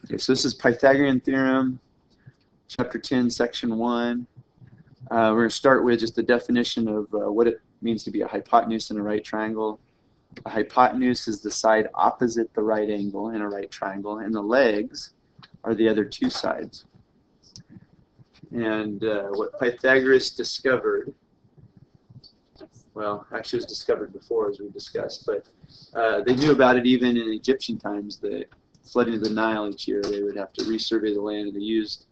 Okay, so this is Pythagorean Theorem, Chapter 10, Section 1. We're going to start with just the definition of what it means to be a hypotenuse in a right triangle. A hypotenuse is the side opposite the right angle in a right triangle, and the legs are the other two sides. And what Pythagoras discovered, well, actually it was discovered before, as we discussed, but they knew about it even in Egyptian times. The flooding of the Nile each year, they would have to resurvey the land, and they used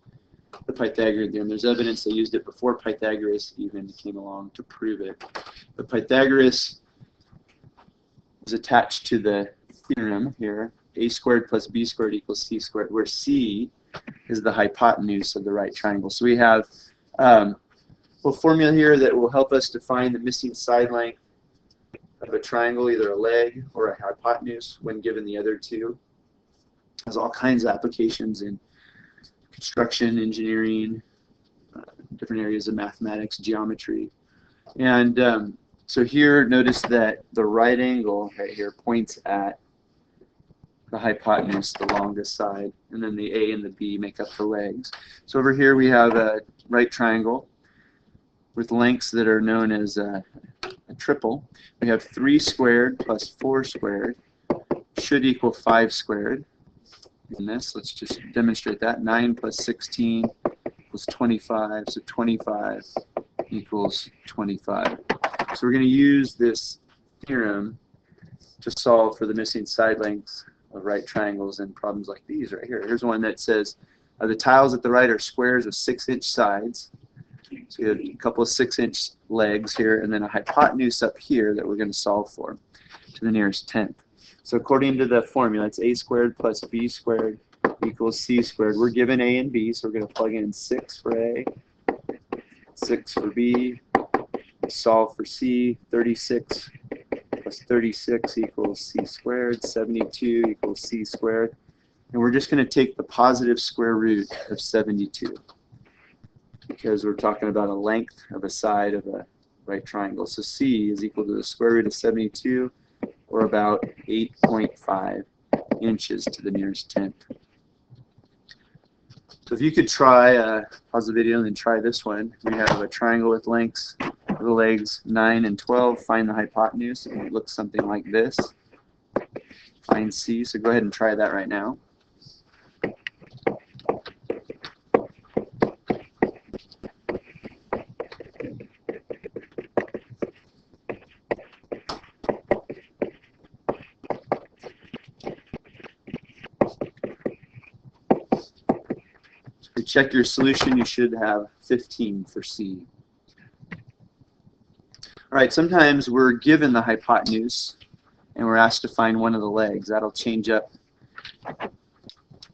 the Pythagorean theorem. There's evidence they used it before Pythagoras even came along to prove it. But Pythagoras was attached to the theorem here, a squared plus b squared equals c squared, where c is the hypotenuse of the right triangle. So we have a formula here that will help us to find the missing side length of a triangle, either a leg or a hypotenuse, when given the other two. It has all kinds of applications in construction, engineering, different areas of mathematics, geometry. And so here, notice that the right angle right here points at the hypotenuse, the longest side, and then the A and the B make up the legs. So over here we have a right triangle with lengths that are known as a triple. We have 3 squared plus 4 squared should equal 5 squared. In this, let's just demonstrate that. 9 plus 16 equals 25, so 25 equals 25. So we're going to use this theorem to solve for the missing side lengths of right triangles in problems like these right here. Here's one that says the tiles at the right are squares of 6-inch sides. So we have a couple of 6-inch legs here, and then a hypotenuse up here that we're going to solve for to the nearest tenth. So according to the formula, it's a squared plus b squared equals c squared. We're given a and b, so we're going to plug in 6 for a, 6 for b, solve for c. 36 plus 36 equals c squared, 72 equals c squared. And we're just going to take the positive square root of 72 because we're talking about a length of a side of a right triangle. So c is equal to the square root of 72, or about 8.5 inches to the nearest tenth. So if you could try, pause the video and then try this one. We have a triangle with lengths of the legs 9 and 12. Find the hypotenuse, and it looks something like this. Find C, so go ahead and try that right now. Check your solution, you should have 15 for C. Alright, sometimes we're given the hypotenuse and we're asked to find one of the legs. That'll change up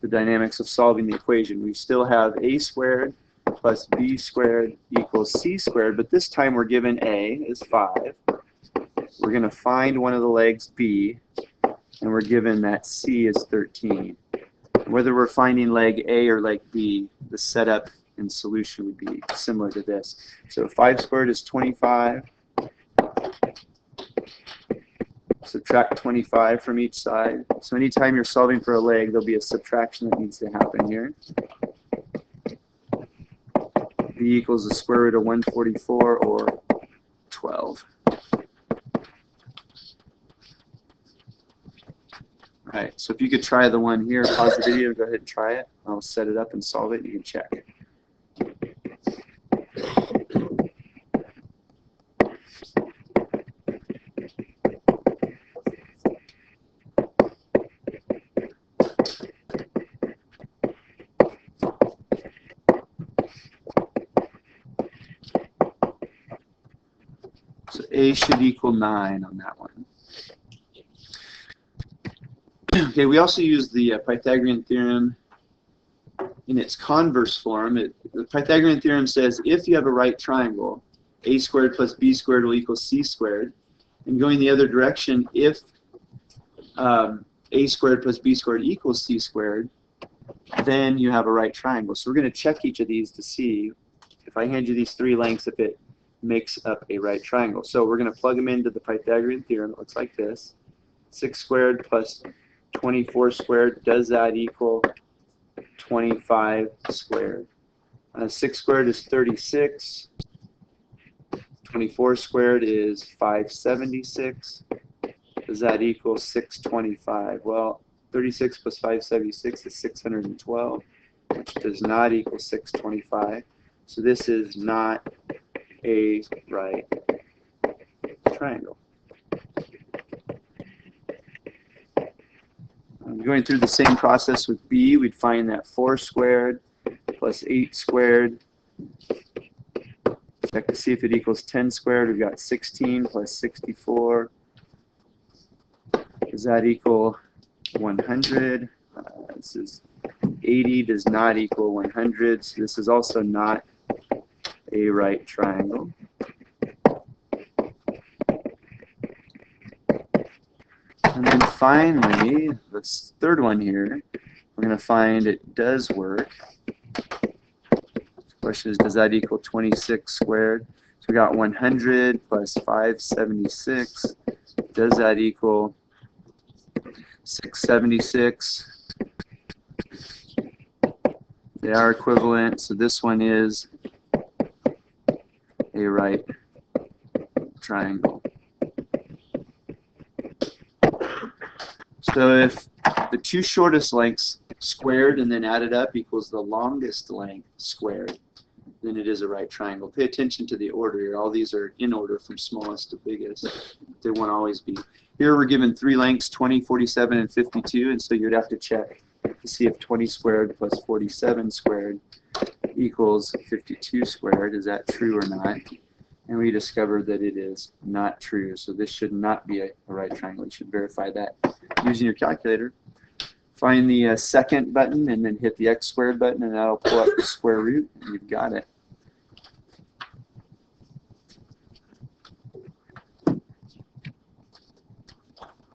the dynamics of solving the equation. We still have a squared plus b squared equals c squared, but this time we're given a is 5. We're going to find one of the legs, b, and we're given that c is 13. Whether we're finding leg A or leg B, the setup and solution would be similar to this. So 5 squared is 25. Subtract 25 from each side. So anytime you're solving for a leg, there'll be a subtraction that needs to happen here. B equals the square root of 144, or 12. Alright, so if you could try the one here, pause the video, go ahead and try it. I'll set it up and solve it, and you can check. So A should equal 9 on that one. Okay, we also use the Pythagorean theorem in its converse form. The Pythagorean theorem says if you have a right triangle, a squared plus b squared will equal c squared. And going the other direction, if a squared plus b squared equals c squared, then you have a right triangle. So we're going to check each of these to see, if I hand you these 3 lengths, if it makes up a right triangle. So we're going to plug them into the Pythagorean theorem. It looks like this. 6 squared plus 24 squared, does that equal 625 squared. 6 squared is 36. 24 squared is 576. Does that equal 625? Well, 36 plus 576 is 612, which does not equal 625. So this is not a right triangle. Going through the same process with B, we'd find that 4 squared plus 8 squared. Check to see if it equals 10 squared. We've got 16 plus 64. Does that equal 100? This is 80 does not equal 100. So this is also not a right triangle. And then finally, this third one here, we're going to find it does work. The question is, does that equal 26 squared? So we got 100 plus 576. Does that equal 676? They are equivalent, so this one is a right triangle. So if the two shortest lengths squared and then added up equals the longest length squared, then it is a right triangle. Pay attention to the order here. All these are in order from smallest to biggest. They won't always be. Here we're given three lengths, 20, 47, and 52, and so you'd have to check to see if 20 squared plus 47 squared equals 52 squared. Is that true or not? And we discovered that it is not true. So this should not be a right triangle. You should verify that using your calculator. Find the second button and then hit the x squared button, and that'll pull up the square root, and you've got it.